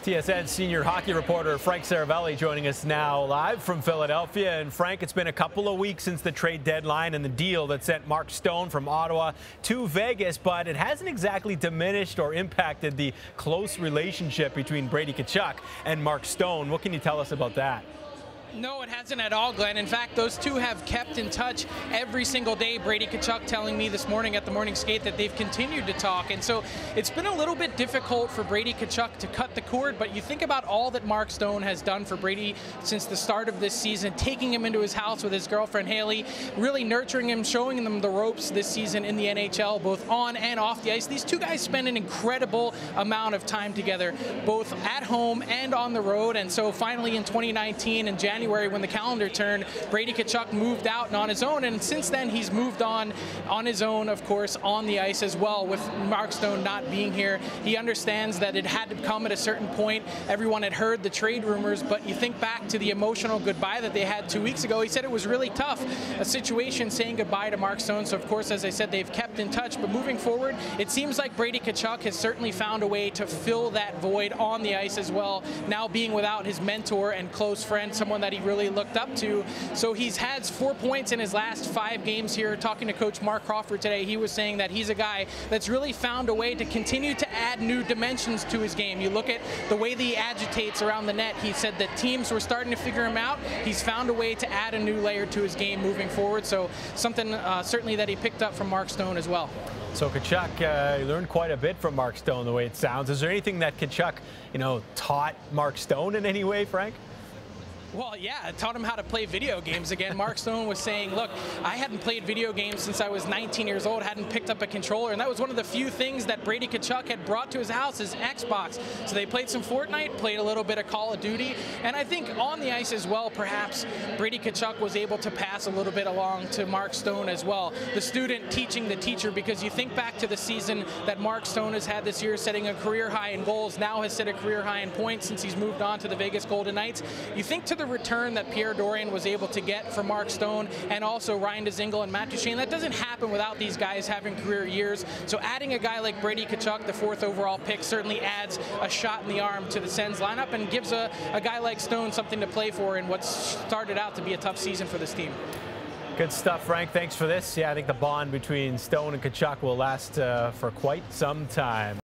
TSN senior hockey reporter Frank Seravalli joining us now live from Philadelphia. And Frank, it's been a couple of weeks since the trade deadline and the deal that sent Mark Stone from Ottawa to Vegas, but it hasn't exactly diminished or impacted the close relationship between Brady Tkachuk and Mark Stone. What can you tell us about that? No, it hasn't at all, Glenn. In fact, those two have kept in touch every single day. Brady Tkachuk telling me this morning at the morning skate that they've continued to talk. And so it's been a little bit difficult for Brady Tkachuk to cut the cord, but you think about all that Mark Stone has done for Brady since the start of this season, taking him into his house with his girlfriend Haley, really nurturing him, showing them the ropes this season in the NHL, both on and off the ice. These two guys spend an incredible amount of time together, both at home and on the road. And so finally in 2019 in January, when the calendar turned, Brady Tkachuk moved out and on his own, and since then he's moved on his own, of course, on the ice as well, with Mark Stone not being here. He understands that it had to come at a certain point. Everyone had heard the trade rumors, but you think back to the emotional goodbye that they had 2 weeks ago. He said it was really tough, a situation saying goodbye to Mark Stone. So of course, as I said, they've kept in touch, but moving forward, it seems like Brady Tkachuk has certainly found a way to fill that void on the ice as well, now being without his mentor and close friend, someone that he really looked up to. So he's had 4 points in his last 5 games here. Talking to Coach Mark Crawford today, he was saying that he's a guy that's really found a way to continue to add new dimensions to his game. You look at the way that he agitates around the net. He said that teams were starting to figure him out. He's found a way to add a new layer to his game moving forward. So something certainly that he picked up from Mark Stone as well. So Tkachuk learned quite a bit from Mark Stone, the way it sounds. Is there anything that Tkachuk, taught Mark Stone in any way, Frank? Well, yeah, it taught him how to play video games again. Mark Stone was saying, look, I hadn't played video games since I was 19 years old, hadn't picked up a controller, and that was one of the few things that Brady Tkachuk had brought to his house, his Xbox. So they played some Fortnite, played a little bit of Call of Duty, and I think on the ice as well, perhaps Brady Tkachuk was able to pass a little bit along to Mark Stone as well. The student teaching the teacher, because you think back to the season that Mark Stone has had this year, setting a career high in goals, now has set a career high in points since he's moved on to the Vegas Golden Knights. You think to the return that Pierre Dorion was able to get from Mark Stone, and also Ryan Dzingel and Matt Duchene. That doesn't happen without these guys having career years. So adding a guy like Brady Tkachuk, the 4th overall pick, certainly adds a shot in the arm to the Sens lineup and gives a guy like Stone something to play for in what started out to be a tough season for this team. Good stuff, Frank. Thanks for this. Yeah, I think the bond between Stone and Tkachuk will last for quite some time.